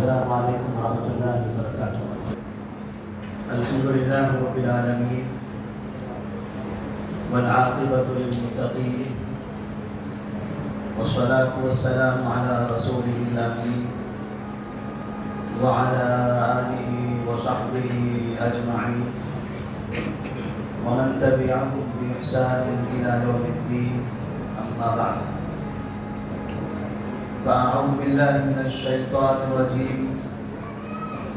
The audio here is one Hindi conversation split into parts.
अस्सलामु अलैकुम वरहमतुल्लाहि वबरकातुहू। अल्हम्दुलिल्लाहि रब्बिल आलमीन वल आक़िबतु लिल मुत्तक़ीन वस्सलातु वस्सलामु अला रसूलिहिल अमीन व अला आलिहि व सहबिहि अजमईन व मन तबिअहुम बि ihsanin इला यौमिद्दीन, अम्मा बअद। फ़अऊज़ु बिल्लाहि मिनश शैतानिर रजीम।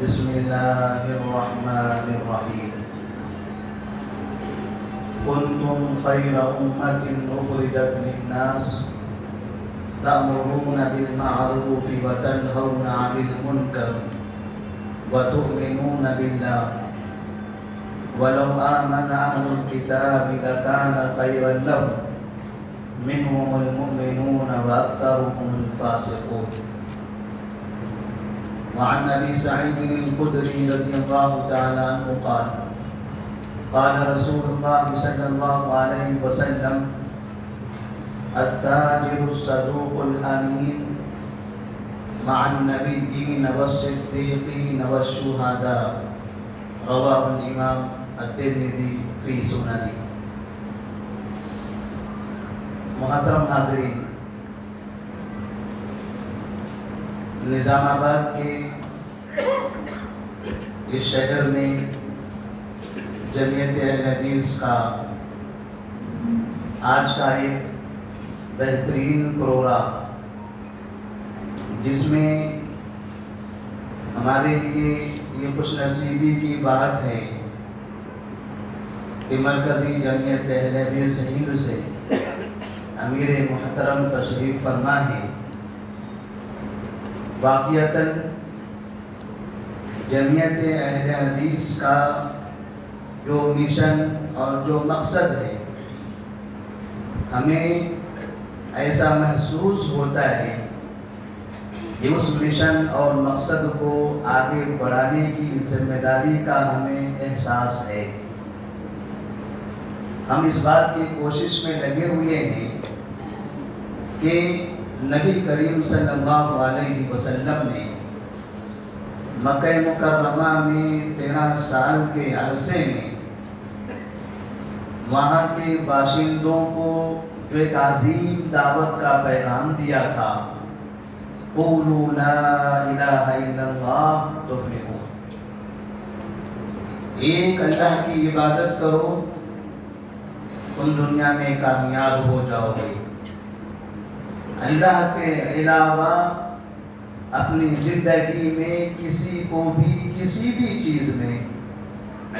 बिस्मिल्लाहिर रहमानिर रहीम। कुन्तुम खैरा उम्मतिन उखरिजत लिन्नास तअमुरूना बिल मअरूफि व तनहौना अनिल मुनकर व तु'मिनूना बिल्लाह वलौ आमना अहलुल किताबि लकाना खैरन लहुम मिनहुमुल मुमिनूना व अक्सरुहुमुल फासिकून। वअन अबी सईद अल-खुदरी रज़ियल्लाहु तआला अन्हु क़ाल क़ाल रसूलुल्लाह सल्लल्लाहु अलैहि वसल्लम अत्ताजिरु सदूक़ुल अमीन मअन नबिय्यीन वस्सिद्दीक़ीन वश्शुहदा। रवाहुल इमाम अत-तिरमिज़ी फ़ी सुननी। मुहतरम हाज़रीन, निज़ामाबाद के इस शहर में जमीयत अहले हदीस का आज का एक बेहतरीन प्रोग्राम, जिसमें हमारे लिए ये खुशनसीबी की बात है कि मरकज़ी जमीयत अहले हदीस हिंद से अमीर मुहतरम तशरीफ़ फरमा है। वाक़ियतन जमीयत अहले हदीस का जो मिशन और जो मकसद है, हमें ऐसा महसूस होता है कि उस मिशन और मकसद को आगे बढ़ाने की जिम्मेदारी का हमें एहसास है। हम इस बात की कोशिश में लगे हुए हैं कि नबी करीम सल्लल्लाहु अलैहि वसल्लम ने मक्का मुकर्रमा में 13 साल के अरसे में वहाँ के बाशिंदों को जो एक अजीम दावत का पैगाम दिया था, क़ूलू ला इलाहा इल्लल्लाह तुफ़्लिहून। एक अल्लाह की इबादत करो, तुम दुनिया में कामयाब हो जाओगे। अल्लाह के अलावा अपनी ज़िंदगी में किसी को भी किसी भी चीज़ में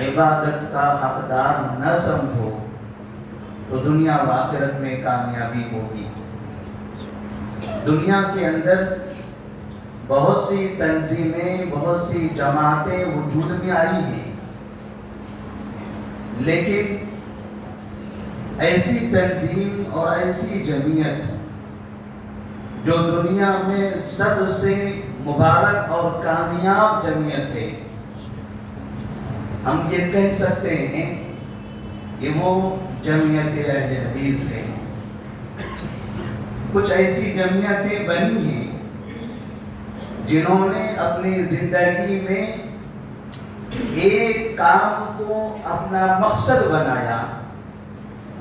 इबादत का हकदार न समझो तो दुनिया व आखिरत में कामयाबी होगी। दुनिया के अंदर बहुत सी तंजीमें, बहुत सी जमातें वजूद में आई हैं, लेकिन ऐसी तंजीम और ऐसी जमीयत जो दुनिया में सबसे मुबारक और कामयाब जमीयत है, हम ये कह सकते हैं कि वो जमीयत अहले हदीस है। कुछ ऐसी जमीयतें बनी हैं जिन्होंने अपनी जिंदगी में एक काम को अपना मकसद बनाया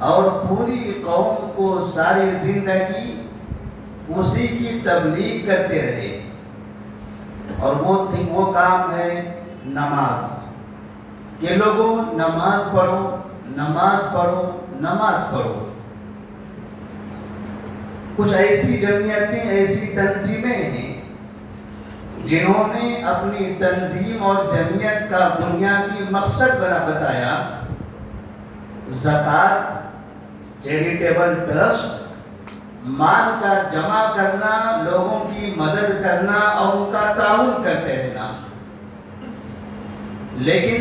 और पूरी कौम को सारी जिंदगी उसी की तबलीग करते रहे, और वो काम है नमाज। कि लोगों नमाज पढ़ो, नमाज पढ़ो, नमाज पढ़ो। कुछ ऐसी जमीयतें, ऐसी तंजीमें हैं जिन्होंने अपनी तंजीम और जमीयत का बुनियादी मकसद बताया ज़कात, चैरिटेबल ट्रस्ट, माल का जमा करना, लोगों की मदद करना और उनका ताउन करते रहना। लेकिन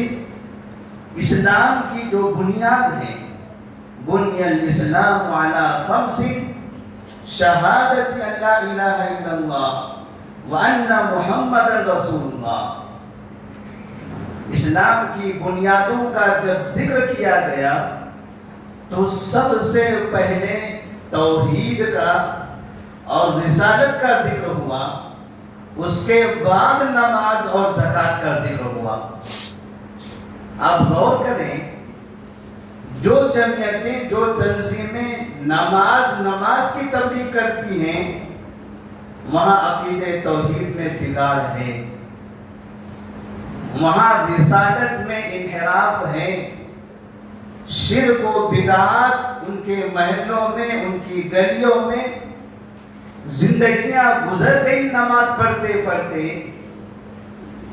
इस्लाम की जो बुनियाद है, बुनियल इस्लाम अला खम्सिन शहादत अल्ला इलाहा इल्लल्लाह व अन्ना मुहम्मदन रसूलुल्लाह। इस्लाम की बुनियादों का जब जिक्र किया गया तो सबसे पहले तौहीद का और रिसालत का जिक्र हुआ उसके बाद नमाज और ज़कात का जिक्र हुआ। आप गौर करें, जो जमीयतें, जो तंजीमें नमाज की तबलीग करती हैं, वहां अकीदे तौहीद में बिगाड़ है, वहां रिसालत में इनहिराफ है, शिर्क व बिदात उनके महलों में, उनकी गलियों में जिंदगियां गुजर गई नमाज पढ़ते पढ़ते,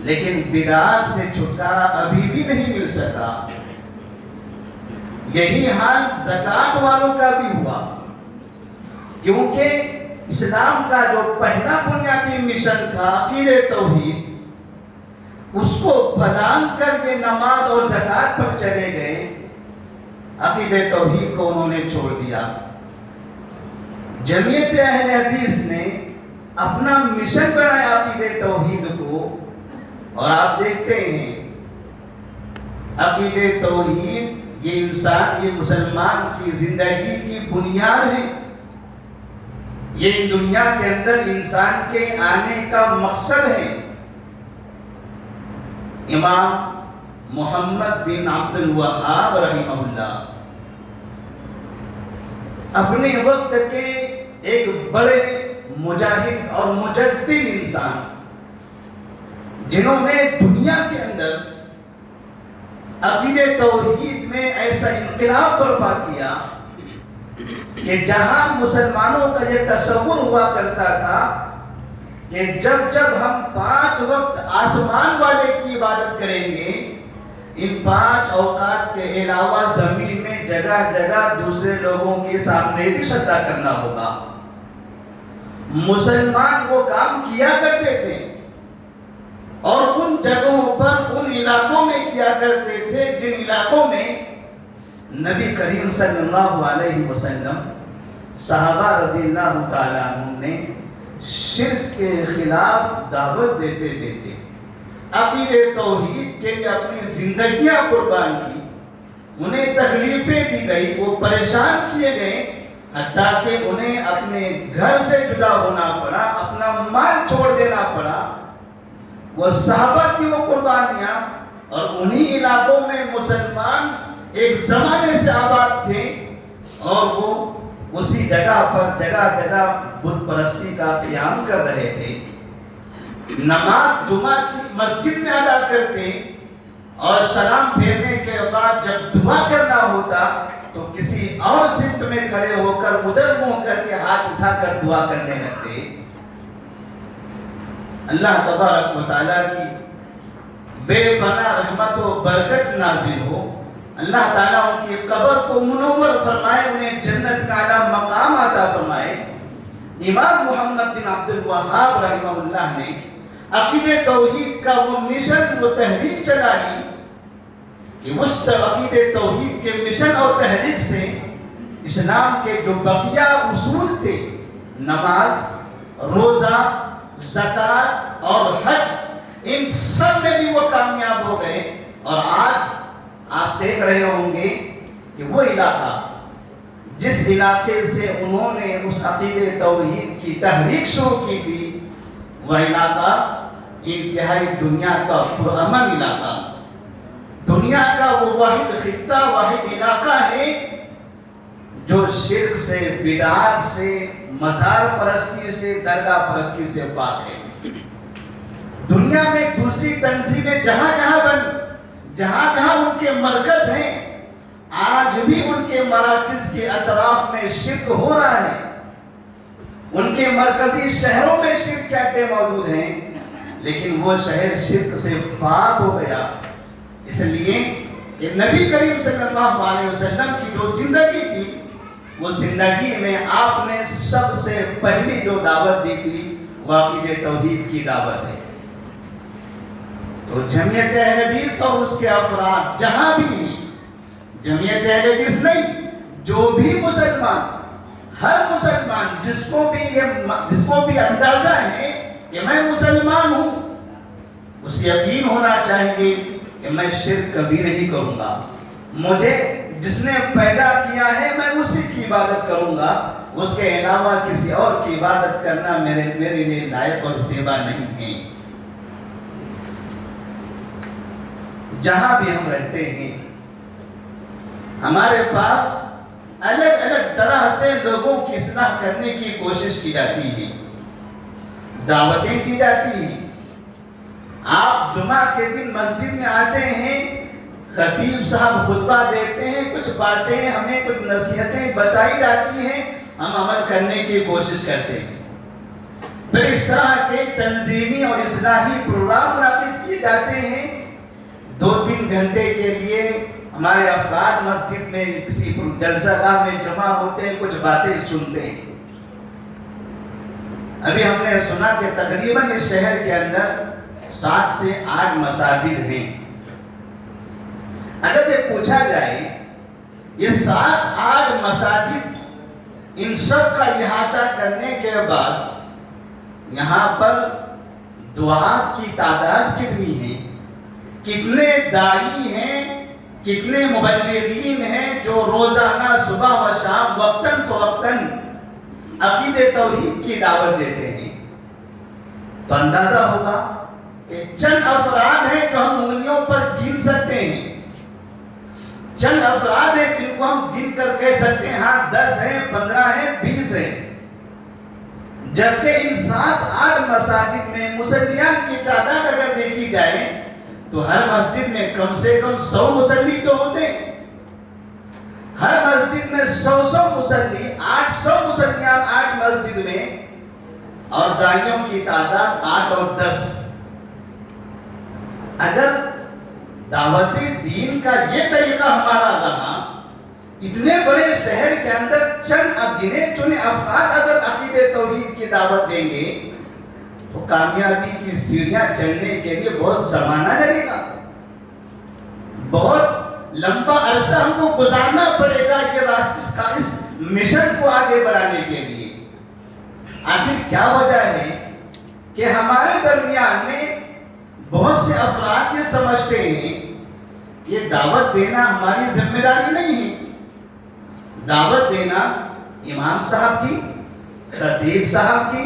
लेकिन बिदात से छुटकारा अभी भी नहीं मिल सका। यही हाल ज़कात वालों का भी हुआ, क्योंकि इस्लाम का जो पहला बुनियादी मिशन था अकीदे तौहीद, उसको बदल कर ये नमाज और ज़कात पर चले गए। अकीदे तौहीद को उन्होंने छोड़ दिया। जमीयत अहले हदीस ने अपना मिशन बनाया अकीदे तौहीद को, और आप देखते हैं अकीदे तौहीद ये इंसान, ये मुसलमान की जिंदगी की बुनियाद है। ये दुनिया के अंदर इंसान के आने का मकसद है। इमाम मोहम्मद बिन अब्दुल वहाब रहमहुल्लाह अपने वक्त के एक बड़े मुजाहिद और मुजद्दिद इंसान, जिन्होंने दुनिया के अंदर अकीदे तौहीद में ऐसा इनकलाब बर्पा किया कि जहां मुसलमानों का यह तसव्वुर हुआ करता था कि जब जब हम 5 वक्त आसमान वाले की इबादत करेंगे, इन 5 औकात के अलावा जमीन में जगह जगह दूसरे लोगों के सामने भी सजदा करना होगा। मुसलमान वो काम किया करते थे और उन जगहों पर, उन इलाकों में किया करते थे जिन इलाकों में नबी करीम सल्लल्लाहु अलैहि वसल्लम, सहाबा रज़ियल्लाहु ताला अन्हुम ने शिर्क के खिलाफ दावत देते देते अकीदे तौहीद के लिए अपनी जिंदगियां कुर्बान की, उन्हें तकलीफें दी गई, वो परेशान किए गए, हत्ता कि उन्हें अपने घर से जुदा होना पड़ा, अपना माल छोड़ देना पड़ा। वो सहाबा की वो कुर्बानियां, और उन्हीं इलाकों में मुसलमान एक जमाने से आबाद थे और वो उसी जगह पर जगह जगह बुत परस्ती का क़याम कर रहे थे। नमाज जुमा की मस्जिद में अदा करते और सलाम फेरने के बाद जब दुआ करना होता तो किसी और सिमत में खड़े होकर उधर मुंह करके हाथ उठाकर दुआ करने लगते। अल्लाह तबारक व तआला की बेपनाह रहमत व बरकत नाजिल हो। अल्लाह ताला उनकी कब्र को मुनव्वर फरमाए, उन्हें जन्नत में आला मकाम अता फरमाए। इमाम मोहम्मद बिन अब्दुल वहाब रहमहुल्लाह ने अकीदे तौहीद का वो मिशन, वो तहरीक चलाई कि उस अकीदे तौहीद के मिशन और तहरीक से इस्लाम के जो बकिया उसूल थे, नमाज, रोजा, ज़कात और हज, इन सब में भी वो कामयाब हो गए। और आज आप देख रहे होंगे कि वो इलाका, जिस इलाके से उन्होंने उस अकीदे तौहीद की तहरीक शुरू की थी, वह इलाका इंतहाई दुनिया का पुरअमन इलाका, दुनिया का वो वाहिद खित्ता, वाहिद इलाका है जो शिर्क से, बिदअत से, मज़ार परस्ती से, दरगाह परस्ती से पाक है। दुनिया में दूसरी तंजीमें जहां जहां बन, जहां जहां उनके मरकज हैं, आज भी उनके मराकज के अतराफ में शिर्क हो रहा है। उनके मरकजी शहरों में शिर्क के अड्डे मौजूद हैं, लेकिन वो शहर शिर्क से पाक हो गया। इसलिए कि नबी करीम सल्लल्लाहु अलैहि वसल्लम की जो जिंदगी थी, वो जिंदगी में आपने सबसे पहली जो दावत दी थी वो अकीदे तौहीद की दावत है। तो जमीयत अहले हदीस और उसके अफराद जहां भी, जमीयत अहले हदीस नहीं, जो भी मुसलमान, हर मुसलमान जिसको भी अंदाजा है कि मैं मुसलमान हूं, उसे यकीन होना चाहिए कि मैं शिर्क कभी नहीं करूंगा। मुझे जिसने पैदा किया है मैं उसी की इबादत करूंगा, उसके अलावा किसी और की इबादत करना मेरे लिए लायक और सेवा नहीं है। जहां भी हम रहते हैं हमारे पास अलग अलग तरह से लोगों की इस्लाह करने की कोशिश की जाती है, दावतें की जाती हैं। आप जुमा के दिन मस्जिद में आते हैं, खतीब साहब खुतबा देते हैं, कुछ बातें हमें कुछ नसीहतें बताई जाती हैं, हम अमल करने की कोशिश करते हैं। फिर इस तरह के तंजीमी और इस्लाही प्रोग्राम मुनाकिद किए जाते हैं। 2-3 घंटे के लिए हमारे अफराद मस्जिद में किसी जलसागाह में जमा होते हैं, कुछ बातें सुनते हैं। अभी हमने सुना कि तकरीबन इस शहर के अंदर 7 से 8 मसाजिद हैं। अगर ये पूछा जाए ये 7-8 मसाजिद इन सब का इहाता करने के बाद यहाँ पर दुआत की तादाद कितनी है, कितने दाई हैं, कितने मुबल्लिगीन हैं जो रोजाना सुबह व शाम वक्तन फवक्तन अकीदे तौहीद की दावत देते हैं, तो अंदाजा होगा कि चंद अफराद हैं जो हम उंगलियों पर गिन सकते हैं, चंद अफराद हैं जिनको हम गिन कर कह सकते हैं हाँ 10 हैं, 15 हैं, 20 हैं। जबकि इन 7-8 मसाजिद में मुसल्लियान की तादाद अगर देखी जाए तो हर मस्जिद में कम से कम 100 मुसल्ली तो होते हैं। हर मस्जिद में 100 मुसल्ली, 800 मुसल्लियान 8 मस्जिद में, और दाइयों की तादाद 8 और 10। अगर दावती दीन का ये तरीका हमारा रहा, इतने बड़े शहर के अंदर चंद गिने चुने अफराद अगर अकीदे तौहीद की दावत देंगे तो कामयाबी की सीढ़ियां चढ़ने के लिए बहुत जमाना लगेगा, बहुत लंबा अरसा हमको गुजारना पड़ेगा ये रास्ते इस मिशन को आगे बढ़ाने के लिए। आखिर क्या वजह है कि हमारे दरमियान में बहुत से अफराद ये समझते हैं ये दावत देना हमारी जिम्मेदारी नहीं है, दावत देना इमाम साहब की, खतीब साहब की,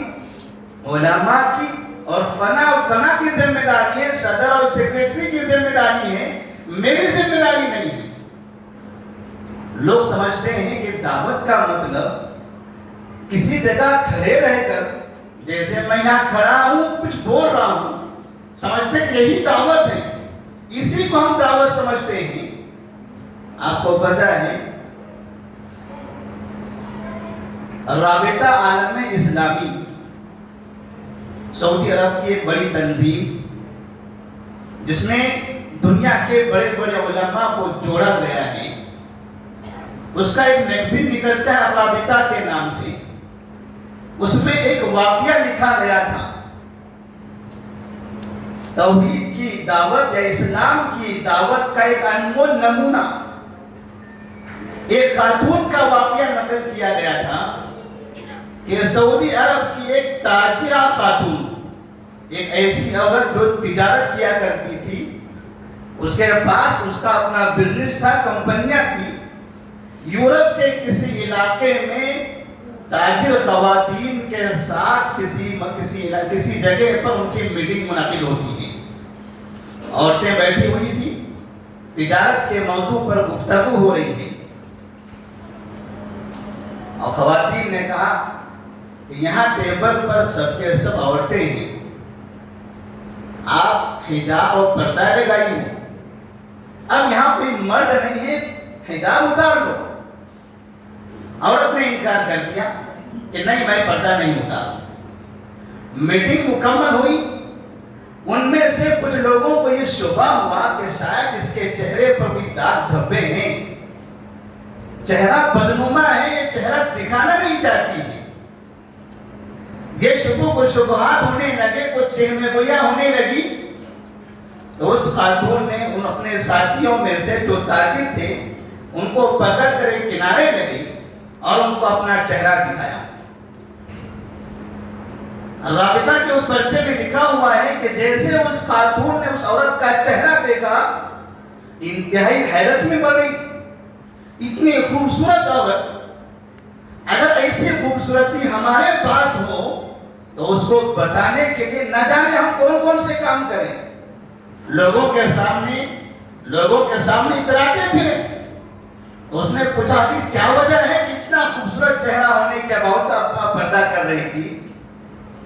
उलमा की और फना की जिम्मेदारी है, सदर और सेक्रेटरी की जिम्मेदारी है, मेरी जिम्मेदारी नहीं है। लोग समझते हैं कि दावत का मतलब किसी जगह खड़े रहकर, जैसे मैं यहाँ खड़ा हूं कुछ बोल रहा हूं, समझते कि यही दावत है, इसी को हम दावत समझते हैं। आपको पता है राबिता आलम इस्लामी सऊदी अरब की एक बड़ी तंजीम जिसमें दुनिया के बड़े बड़े उलमा को जोड़ा गया है, उसका एक मैगजीन निकलता है राबिता के नाम से। उसमें एक वाकया लिखा गया था, तौहीद की दावत या इस्लाम की दावत का एक अनमोल नमूना। एक खातून का वाकया नकल किया गया था कि सऊदी अरब की एक ताजिरा खातून, एक ऐसी औरत जो तिजारत किया करती थी, उसके पास उसका अपना बिजनेस था, कंपनियां थी। यूरोप के किसी इलाके में ताजिर खवातीन के साथ किसी जगह पर उनकी मीटिंग मुनाकिद होती है। औरतें बैठी हुई थी, तिजारत के मौजू पर गुफ्तगू हो रही है, और खवातीन ने कहा कि यहाँ टेबल पर सबके सब औरतें हैं, आप हिजाब और पर्दा लगाई हो, अब यहाँ कोई मर्द नहीं है, हिजाब उतार लो। औरत ने इनकार कर दिया कि नहीं मैं पर्दा नहीं उतारूं। मीटिंग मुकम्मल हुई, उनमें से कुछ लोगों को ये शुबा हुआ कि शायद इसके चेहरे पर भी दाग धब्बे हैं, चेहरा बदनुमा है, ये चेहरा दिखाना नहीं चाहती है। ये शुबहात होने लगे, कुछ चेहमेगोया होने लगी, तो उस खातून ने उन अपने साथियों में से जो ताजिर थे उनको पकड़ कर एक किनारे लगे और उनको अपना चेहरा दिखाया। राबिता के उस पर्चे में लिखा हुआ है कि जैसे उस खातून ने उस औरत का चेहरा देखा, इंतहाई हैरत में पड़ गई। इतनी खूबसूरत औरत, अगर ऐसी खूबसूरती हमारे पास हो तो उसको बताने के लिए न जाने हम कौन कौन से काम करें। लोगों के सामने इतराते फिरे। उसने पूछा कि क्या वजह है कि इतना खूबसूरत चेहरा होने के बावजूद आप पर्दा कर रही थी।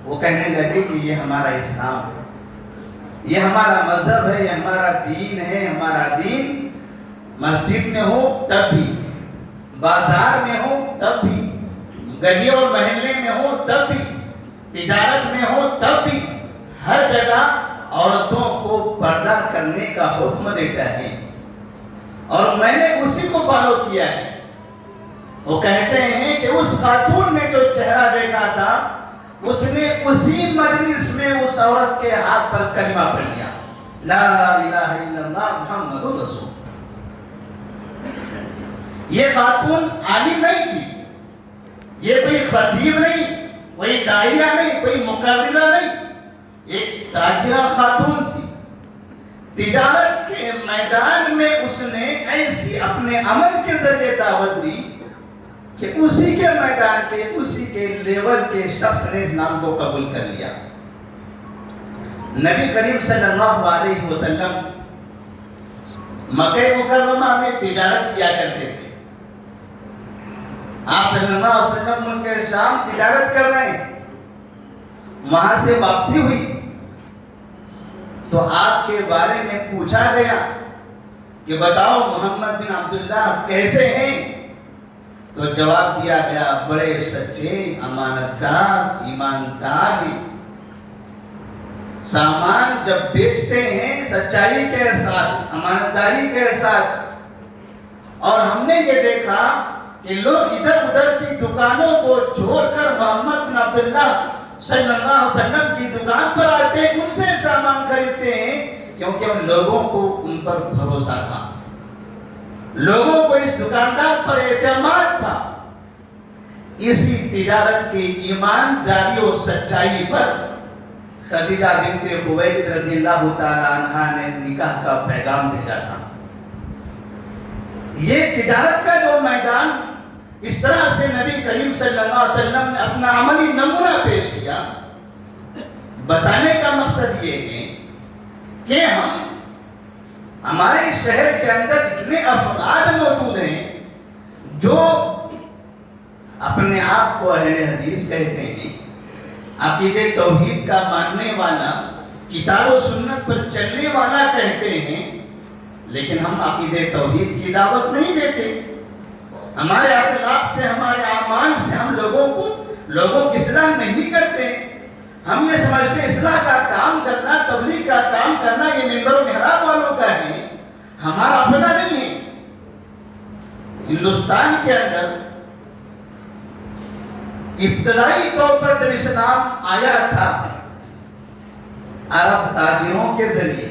वो कहने लगे कि ये हमारा इस्लाम है, ये हमारा मजहब है, ये हमारा दीन है। हमारा दीन मस्जिद में हो तब भी, बाजार में हो तब भी, गली और मोहल्ले में हो तब भी, तिजारत में हो तब भी, हर जगह औरतों को पर्दा करने का हुक्म देता है और मैंने उसी को फॉलो किया है। वो कहते हैं कि उस खातून ने जो चेहरा देखा था, उसने उसी मजलिस में उस औरत के हाथ पर कलिमा पढ़ लिया, ला इलाहा इल्लल्लाह मुहम्मदुर रसूल। ये खातून आलिम नहीं थी, ये कोई खतीब नहीं, कोई दाइया नहीं, कोई मुकर्रिरा नहीं, एक ताजिरा खातून थी। तिजारत के मैदान में उसने ऐसी अपने अमल के जरिए दावत दी कि उसी के मैदान के, उसी के लेवल के शख्स ने इस्लाम को कबूल कर लिया। नबी करीम सल्लल्लाहु अलैहि वसल्लम मक्के मुकर्रमा में तिजारत किया करते थे। आप सल्लल्लाहु अलैहि वसल्लम मुल्क शाम तिजारत कर रहे हैं, वहां से वापसी हुई तो आपके बारे में पूछा गया कि बताओ मोहम्मद बिन अब्दुल्लाह कैसे हैं। तो जवाब दिया गया, बड़े सच्चे, अमानतदार, ईमानदार हैं। सामान जब बेचते हैं सच्चाई के साथ, अमानतदारी के साथ। और हमने ये देखा कि लोग इधर उधर की दुकानों को छोड़कर मोहम्मद बिन अब्दुल्लाह सल्लल्लाहु अलैहि वसल्लम की दुकान पर आते हैं, उनसे सामान खरीदते हैं, क्योंकि उन लोगों को उन पर भरोसा था, लोगों को इस दुकानदार पर एतमाद था। इसी तिजारत की ईमानदारी और सच्चाई पर खदीजा बिन्ते खुवैलिद रज़ियल्लाहु ताला अन्हा ने निकाह का पैगाम भेजा था। ये तिजारत का जो मैदान, इस तरह से नबी करीम सल्लल्लाहु अलैहि वसल्लम ने अपना अमली नमूना पेश किया। बताने का मकसद ये है कि हमारे शहर के अंदर इतने अफराद मौजूद हैं जो अपने आप को अहले हदीस कहते हैं, अकीदे तौहीद का मानने वाला, किताब और सुन्नत पर चलने वाला कहते हैं, लेकिन हम अकीदे तौहीद की दावत नहीं देते। हमारे अखलाक से, हमारे आमाल से हम लोगों की इस्लाह नहीं करते। हम ये समझते इस्लाह का काम करना, तबलीग का काम करना ये मिंबर और मेहराब वालों का है, हमारा अपना नहीं है। हिंदुस्तान के अंदर इब्तदाई तौर पर जब इस्लाम आया था अरब ताजिरों के जरिए,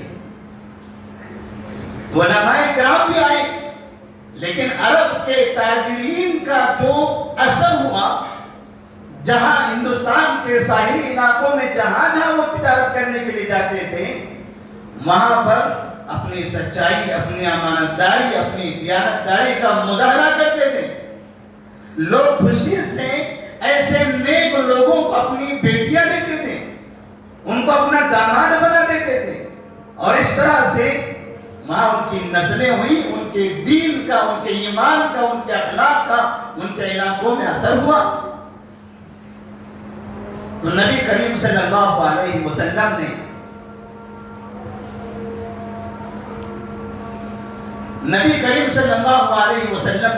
उलमाए किराम भी आए, लेकिन अरब के ताजिरीन का जो असर हुआ, जहां हिंदुस्तान के साहिली इलाकों में जहां वो तिजारत करने के लिए जाते थे, वहां पर अपनी सच्चाई, अपनी अमानतदारी, अपनी दियानतदारी का मुजाहरा करते थे। लोग खुशी से ऐसे नेक लोगों को अपनी बेटियां देते थे, उनको अपना दामाद बना देते थे, और इस तरह से वहां उनकी नस्लें हुई, उनके दीन का, उनके ईमान का, उनके अखलाक का उनके इलाकों में असर हुआ। तो नबी करीम सल्लल्लाहु अलैहि वसल्लम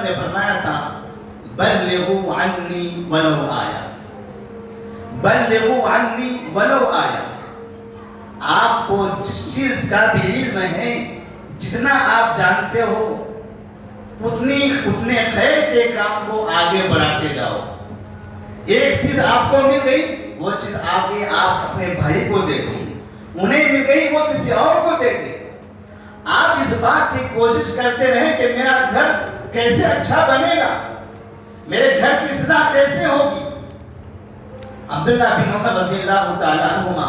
ने फरमाया था, बल्लिगू अन्नी वलो आया, बल्लिगू अन्नी वलो आया। आपको जिस चीज का भी इल्म है, जितना आप जानते हो, उतने खैर के काम को आगे बढ़ाते जाओ। एक चीज आपको मिल गई, वो चीज आगे आप अपने भाई को दे दो, उन्हें मिल गई वो किसी और को दे दे। आप इस बात की कोशिश करते रहे कि मेरा घर कैसे अच्छा बनेगा, मेरे घर की इस्लाह कैसे होगी। अब्दुल्लाह बिन उमर रज़ियल्लाहु ताला अन्हुमा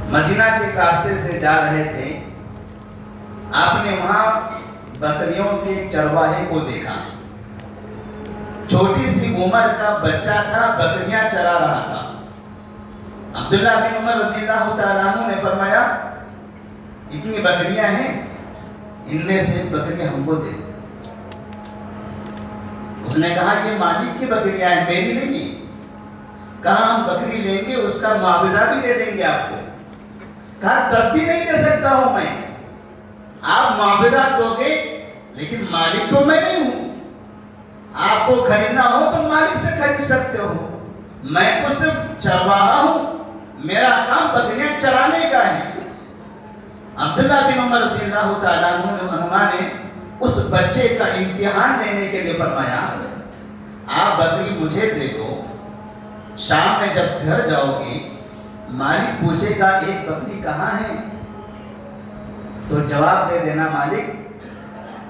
मदीना के रास्ते से जा रहे थे, आपने वहां बकरियों के चरवाहे को देखा। छोटी सी उम्र का बच्चा था, बकरियां चरा रहा था। अब्दुल्लाह बिन उमर रज़ियल्लाहु ताला अन्हु ने फरमाया, इतनी बकरियां हैं, इनमें से बकरियां हमको दे। उसने कहा ये मालिक की बकरियां हैं, मेरी नहीं। कहा हम बकरी लेंगे, उसका मुआवजा भी दे देंगे आपको। कहा तब भी नहीं दे सकता हूं मैं, आप मुआवजा दोगे लेकिन मालिक तो मैं नहीं हूं। आपको खरीदना हो तो मालिक से खरीद सकते हो, मैं तो सिर्फ चरवाहा हूं, मेरा काम बकरियां चराने का है। अब्दुल्लाह बिन उमर रज़ियल्लाहु ताला अन्हुमा ने उस बच्चे का इम्तिहान लेने के लिए फरमाया, आप बकरी मुझे दे दो, शाम में जब घर जाओगे मालिक पूछेगा एक बकरी कहाँ है, तो जवाब दे देना मालिक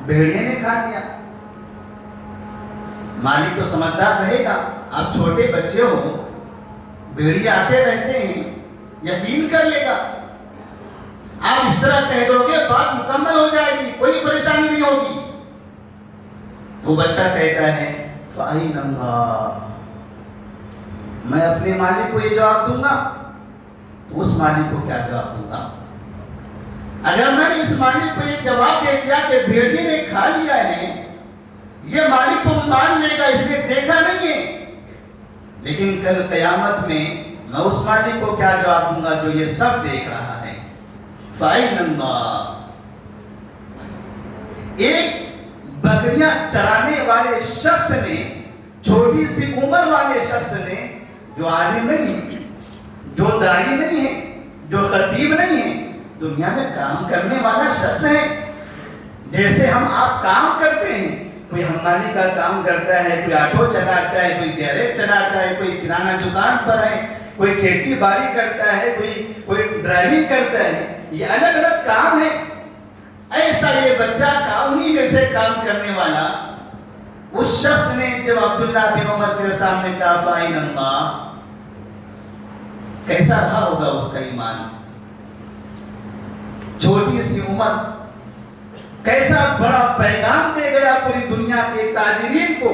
भेड़िए ने खा लिया। मालिक तो समझदार रहेगा, आप छोटे बच्चे हो, भेड़िए आते रहते हैं, यकीन कर लेगा। आप इस तरह कह दोगे बात मुकम्मल हो जाएगी, कोई परेशानी नहीं होगी। तो बच्चा कहता है फाइन अल्लाह, मैं अपने मालिक को ये जवाब दूंगा, तो उस मालिक को क्या जवाब दूंगा? अगर मैंने इस मालिक को ये जवाब दे दिया कि भेड़िए ने खा लिया है, ये मालिक तो मान लेगा, इसने देखा नहीं है। लेकिन कल कयामत में मैं उस मालिक को क्या जवाब दूंगा जो ये सब देख रहा है? फाइन अल्लाह। एक बकरियां चराने वाले शख्स ने, छोटी सी उम्र वाले शख्स ने, जो आलिम नहीं है, जो दाई नहीं है, जो खतीब नहीं है, दुनिया में काम करने वाला शख्स है। जैसे हम आप काम करते हैं, कोई हमारी का काम करता है, कोई ऑटो चलाता है, कोई गैरेज चलाता है, कोई किराना दुकान पर है, कोई खेती बाड़ी करता है, कोई ड्राइविंग करता है, ये अलग अलग काम है। ऐसा ये बच्चा का उन्हीं में से काम करने वाला उस शख्स ने जब अब्दुल्लाह बिन उमर के सामने कहा फाइन अल्लाह, कैसा रहा होगा उसका ईमान? छोटी सी उम्र कैसा बड़ा पैगाम दे गया पूरी दुनिया के ताजिरीन को,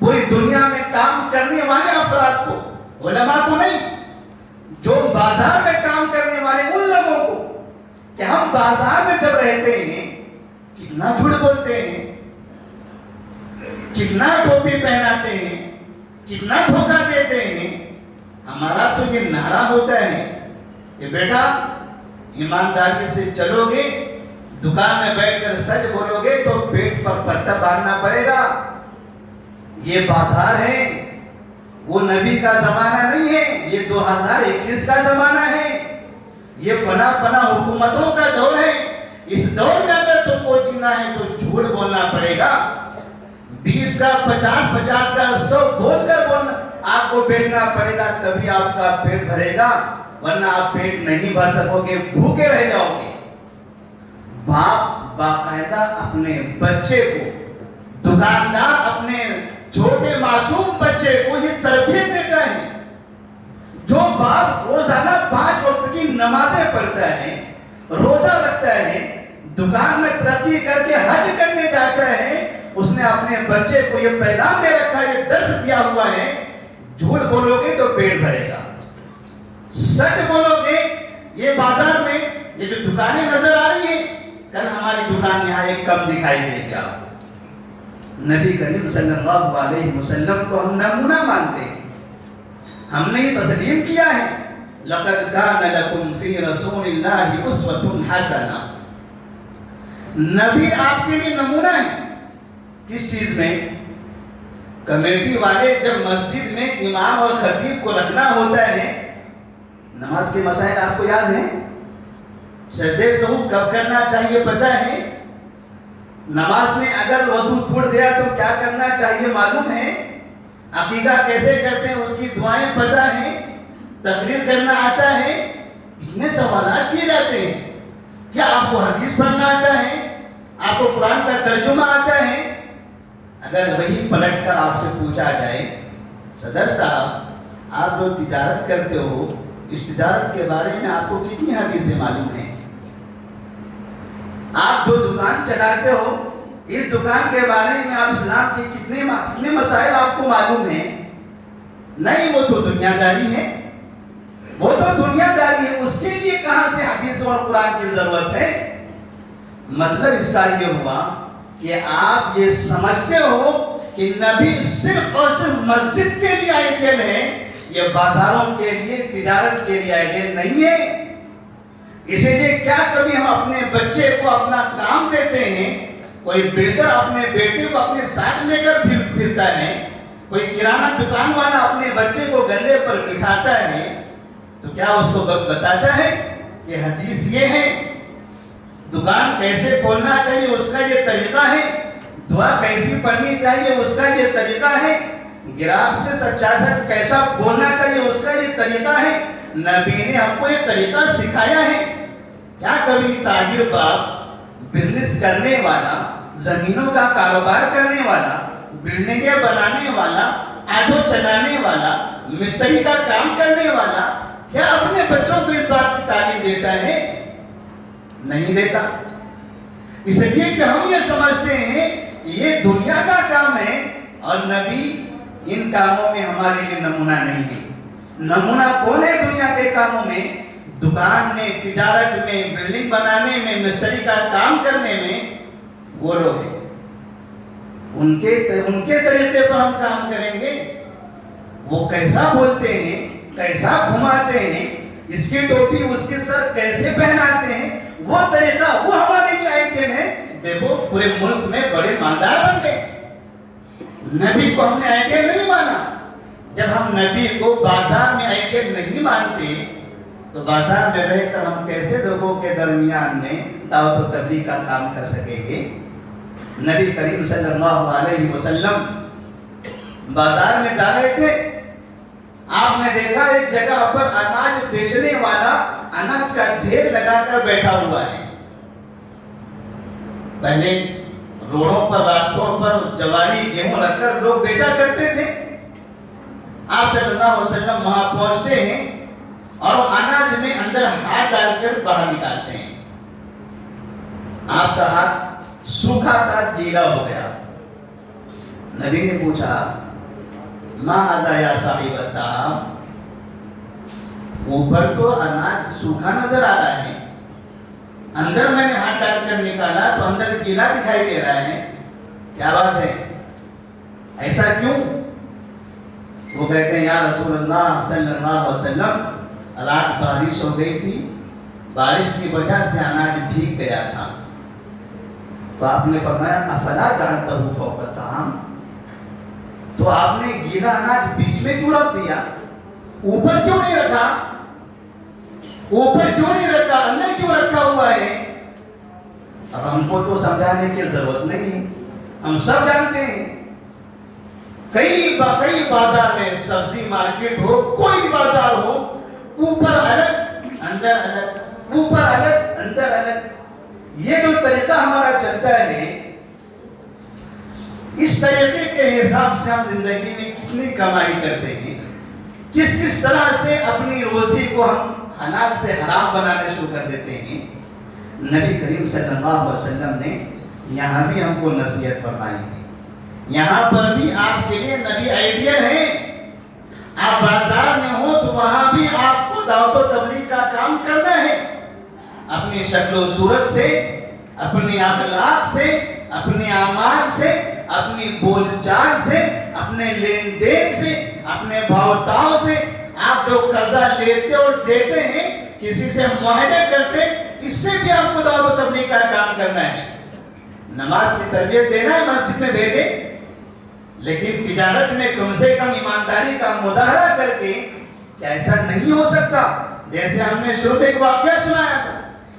पूरी दुनिया में काम करने वाले अफराद को, उलमा को नहीं, जो बाजार में काम करने वाले उन लोगों को, कि हम बाजार में जब रहते हैं कितना झूठ बोलते हैं, कितना टोपी पहनाते हैं, कितना धोखा देते हैं। हमारा तो ये नारा होता है कि बेटा ईमानदारी से चलोगे, दुकान में बैठकर सच बोलोगे तो पेट पर पत्थर बांधना पड़ेगा। ये बाजार है, वो नबी का जमाना नहीं है, ये 2021 का जमाना है, ये फना फना हुकूमतों का दौर है। इस दौर में अगर तुमको जीना है तो झूठ बोलना पड़ेगा, 20 का 50 का 100 बोलकर बोलना आपको बेचना पड़ेगा, तभी आपका पेट भरेगा, वरना आप पेट नहीं भर सकोगे, भूखे रह जाओगे। बाप बाकायदा अपने बच्चे को, दुकानदार अपने छोटे मासूम बच्चे को ये तरबियत देता है। जो बाप रोजाना 5 वक्त की नमाजें पढ़ता है, रोजा रखता है, दुकान में तरक्की करके हज करने जाता है, उसने अपने बच्चे को ये पैगाम दे रखा है, ये दर्श दिया हुआ है, झूठ बोलोगे तो पेट भरेगा, सच बोलोगे। ये बाजार में ये जो दुकानें नजर आ रही है, कल हमारी दुकान यहाँ एक कम दिखाई देगी आपको। नबी करीम सल्लल्लाहु अलैहि वसल्लम को हम नमूना मानते हैं, हमने ये तस्लीम किया है, लक़द कान लकुम फी रसूलिल्लाहि उस्वतुन हसना। नबी आपके लिए नमूना है। किस चीज में? कमेटी वाले जब मस्जिद में इमाम और खतीब को रखना होता है, नमाज के मसाइल आपको याद है? सजदे सहू कब करना चाहिए पता है? नमाज में अगर वजू टूट गया तो क्या करना चाहिए मालूम है? अकीदा कैसे करते हैं उसकी दुआएं पता है? तकरीर करना आता है? इतने सवाल किए जाते हैं। क्या आपको हदीस पढ़ना आता है? आपको कुरान का तर्जुमा आता है? अगर वही पलट कर आपसे पूछा जाए, सदर साहब आप जो तिजारत करते हो, इस तिजारत के बारे में आपको कितनी हदीसें मालूम हैं? आप जो दुकान चलाते हो, इस दुकान के बारे में आप इस्लाम के कितने मसाइल आपको मालूम है? नहीं, वो तो दुनियादारी है, वो तो दुनियादारी है, उसके लिए कहां से हदीस और कुरान की जरूरत है? मतलब इसका ये हुआ कि आप ये समझते हो कि नबी सिर्फ और सिर्फ मस्जिद के लिए आइडियल है, ये बाजारों के लिए, तिजारत के लिए आइडियल नहीं है। इसीलिए क्या कभी हम अपने बच्चे को अपना काम देते हैं? कोई बिल्डर अपने बेटे को अपने साथ लेकर फिरता है, कोई किराना दुकान वाला अपने बच्चे को गले पर बिठाता है, तो क्या उसको बताता है कि हदीस ये है, दुकान कैसे खोलना चाहिए उसका ये तरीका है, दुआ कैसी पढ़नी चाहिए उसका ये तरीका है, ग्राहक से सच्चा कैसा बोलना चाहिए उसका ये तरीका है। नबी ने हमको ये तरीका सिखाया है। क्या कभी ताजिर बाप, बिजनेस करने वाला, जमीनों का कारोबार करने वाला, बिल्डिंगें बनाने वाला, ऑटो चलाने वाला, मिस्त्री का काम करने वाला, क्या अपने बच्चों को इस बात की तालीम देता है? नहीं देता। इसलिए कि हम ये समझते हैं कि ये दुनिया का काम है और नबी इन कामों में हमारे लिए नमूना नहीं है। नमूना कौन है दुनिया के कामों में? दुकान में, तिजारत में, बिल्डिंग बनाने में, मिस्त्री का काम करने में वो लोग हैं। उनके तरीके पर हम काम करेंगे। वो कैसा बोलते हैं, कैसा घुमाते हैं, इसकी टोपी उसके सर कैसे पहनाते हैं, वो तरीका वो हमारे लिए आइडियल है। देखो पूरे मुल्क में बड़े मालदार बन गए। नबी को हमने आइडियल नहीं माना। जब हम नबी को बाजार में आइडियल नहीं मानते तो बाजार में रहकर हम कैसे लोगों के दरमियान में दावत और तबलीग का काम कर सकेंगे? नबी करीम सल्लल्लाहु अलैहि वसल्लम बाजार में जा रहे थे। आपने देखा एक जगह पर अनाज बेचने वाला अनाज का ढेर लगाकर बैठा हुआ है। पहले रोडों पर, रास्तों पर जवारी, गेहूं रखकर लोग बेचा करते थे। आप सल्लल्लाहु अलैहि वसल्लम वहां पहुंचते हैं और अनाज में अंदर हाथ डालकर बाहर निकालते हैं। आपका हाथ सूखा था, गीला हो गया। नबी ने पूछा, मा अदा या साहिबता, ऊपर तो अनाज सूखा नजर आ रहा है, अंदर मैंने हाथ डालकर निकाला तो अंदर गीला दिखाई दे रहा है, क्या बात है, ऐसा क्यों? वो कहते हैं, या रसूलुल्लाह सल्लल्लाहु अलैहि वसल्लम, रात बारिश हो गई थी, बारिश की वजह से अनाज भीग गया था। तो आपने फरमाया, अफला जानतहु फौक़ ताम, तो आपने गीला अनाज बीच में क्यों रख दिया? ऊपर क्यों नहीं रखा? ऊपर क्यों नहीं रखा? अंदर क्यों रखा हुआ है? अब हमको तो समझाने की जरूरत नहीं है, हम सब जानते हैं। कई बाजार में, सब्जी मार्केट हो, कोई भी बाजार हो, ऊपर अलग, अंदर अलग, ऊपर अलग, अंदर अलग। ये जो तरीका हमारा चलता है, इस तरीके के हिसाब से हम जिंदगी में कितनी कमाई करते हैं, किस किस तरह से अपनी रोजी को हम हलाल से हराम बनाने शुरू कर देते हैं। नबी करीम सल्लल्लाहु अलैहि वसल्लम ने यहाँ भी हमको नसीहत फरमाई है। यहाँ पर भी आपके लिए नबी आइडियल है। आप बाजार में हो तो वहां भी आपको दावत और तबलीग का काम करना है। अपनी शक्ल सूरत से, अपनी अखलाक से, अपने आमाल से, अपनी बोलचाल से, अपने लेन देन से, अपने भावताओं से, आप जो कर्जा लेते और देते हैं, किसी से मुआहदे करते, इससे भी आपको दावत और तबलीग का काम करना है। नमाज की तरबियत देना है, मस्जिद में भेजे, लेकिन तिजारत में कम से कम ईमानदारी का मुदाहरा करके क्या ऐसा नहीं हो सकता? जैसे हमने शुरू में एक वाकया सुनाया था,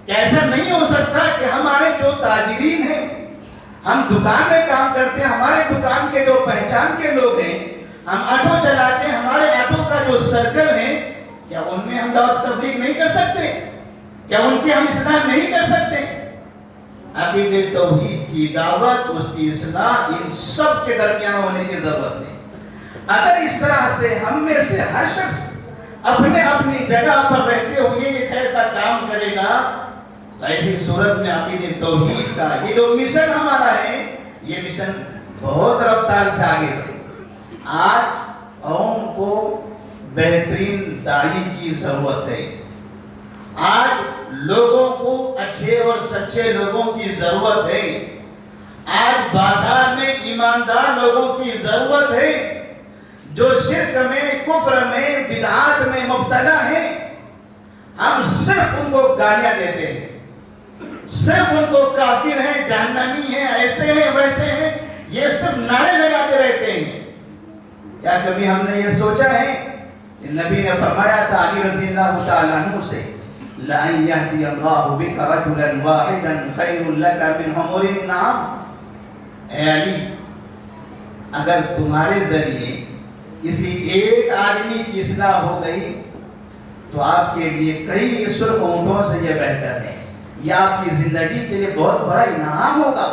क्या ऐसा नहीं हो सकता कि हमारे जो ताजिरीन हैं, हम दुकान में काम करते हैं, हमारे दुकान के जो पहचान के लोग हैं, हम ऑटो चलाते हैं, हमारे ऑटो का जो सर्कल है, क्या उनमें हम दावत तबलीग नहीं कर सकते? क्या उनके हम इस्लाह नहीं कर सकते? अकीदे तौहीद की दावत, उसकी इस्लाह, इन सब के दरमियान होने की जरूरत है। अगर इस तरह से हम में से हर शख्स अपने अपनी जगह पर रहते हुए ये खैर का काम करेगा, ऐसी सूरत में अकीदे तौहीद का ये जो मिशन हमारा है, ये मिशन बहुत रफ्तार से आगे बढ़े। आज कौम को बेहतरीन दाई की जरूरत है। आज लोगों को अच्छे और सच्चे लोगों की जरूरत है। आज बाजार में ईमानदार लोगों की जरूरत है, जो शिर्क में, कुफ्र में, बिदआत में मुब्तला है। हम सिर्फ उनको गालियां देते हैं, सिर्फ उनको काफिर हैं, जहन्नमी हैं, ऐसे हैं, वैसे हैं, ये सिर्फ नारे लगाते रहते हैं। क्या कभी हमने ये सोचा है? नबी ने फरमाया था अली रज़ी अल्लाह तआला अन्हु से, ला यहदी अल्लाहु बिका रजुलन वाहिदन खैरुन लका मिन हुमुरिन नाम। ऐ अली, अगर तुम्हारे जरिए किसी एक आदमी की इस्लाह हो गई तो आपके लिए कई सुर्ख ऊंटों से यह बेहतर है। यह आपकी जिंदगी के लिए बहुत बड़ा इनाम होगा।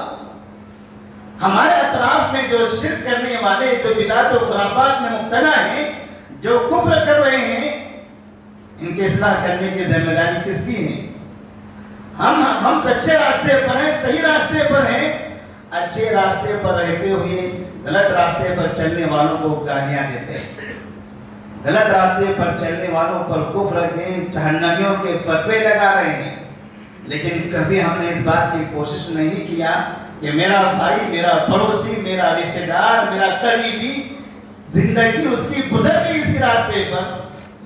हमारे अतराफ में जो शिर्क करने वाले, जो बिदात और खुराफात में मुब्तला हैं, जो कुफ्र कर रहे हैं, इनके इस्लाह करने की जिम्मेदारी किसकी है? हम सच्चे रास्ते पर हैं, सही रास्ते पर हैं। अच्छे रास्ते पर रहते हुए गलत रास्ते पर चलने वालों को गालियां देते हैं, गलत रास्ते पर चलने वालों पर कुफ्र के, जहन्नमियों के फतवे लगा रहे हैं। लेकिन कभी हमने इस बात की कोशिश नहीं किया कि मेरा भाई, मेरा पड़ोसी, मेरा रिश्तेदार, मेरा करीबी, जिंदगी उसकी गुजर गई इसी रास्ते पर,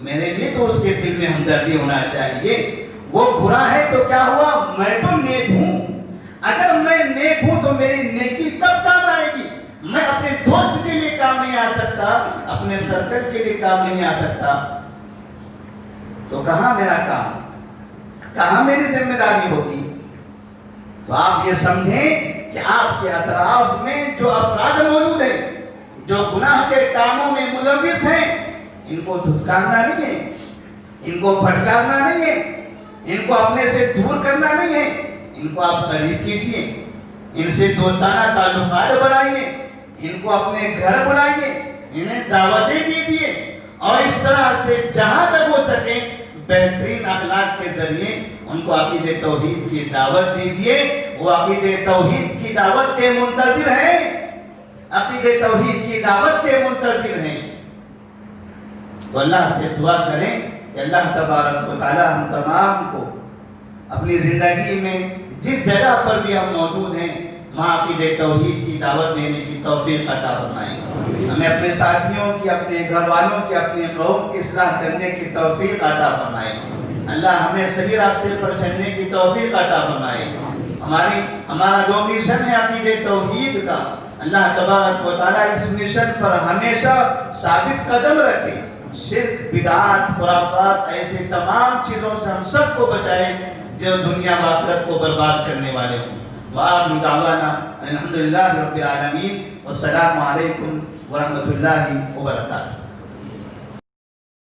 मेरे लिए तो उसके दिल में हमदर्दी होना चाहिए। वो बुरा है तो क्या हुआ, मैं तो नेक हूं। अगर मैं नेक हूं तो मेरी नेकी कब काम आएगी? मैं अपने दोस्त के लिए काम नहीं आ सकता, अपने सर्कल के लिए काम नहीं आ सकता, तो कहां मेरा काम, कहां मेरी जिम्मेदारी होगी? तो आप ये समझें कि आपके अतराफ में जो अफराद मौजूद हैं, जो गुनाह के कामों में मुलविस हैं, इनको धुतकारना नहीं है, इनको फटकारना नहीं है, इनको अपने से दूर करना नहीं है। इनको आप करीब कीजिए, इनसे दोस्ताना ताल्लुकात बढ़ाइए, इनको अपने घर बुलाइए, इन्हें दावतें दीजिए और इस तरह से जहां तक हो सके बेहतरीन अखलाक के जरिए उनको अकीदे तौहीद की दावत दीजिए। वो अकीदे तौहीद की दावत के मुंतजिर हैं, अकीदे तौहीद की दावत के मुंतजिर हैं। तो अल्लाह से दुआ करें कि अल्लाह तबारक व तआला हम तमाम को अपनी जिंदगी में जिस जगह पर भी हम मौजूद हैं, वहाँ अक़ीदे तौहीद की दावत देने की तौफीक अता फरमाएं। हमें अपने साथियों की, अपने घर वालों की, अपने कौम की इस्लाह करने की तौफीक अता फरमाएं। अल्लाह हमें सही रास्ते पर चलने की तौफीक अता फरमाएं। हमारा जो मिशन है अक़ीदे तौहीद का, अल्लाह तबारक व तआला इस मिशन पर हमेशा साबित कदम रखे। शिर्क, बिदअत, खुराफात, ऐसे तमाम चीज़ों से हम सबको बचाए जो दुनिया व आखिरत को बर्बाद करने वाले हों। वाखिरु दावाना अल्हम्दुलिल्लाहि रब्बिल आलमीन। वस्सलामु अलैकुम व रहमतुल्लाहि व बरकातुहू।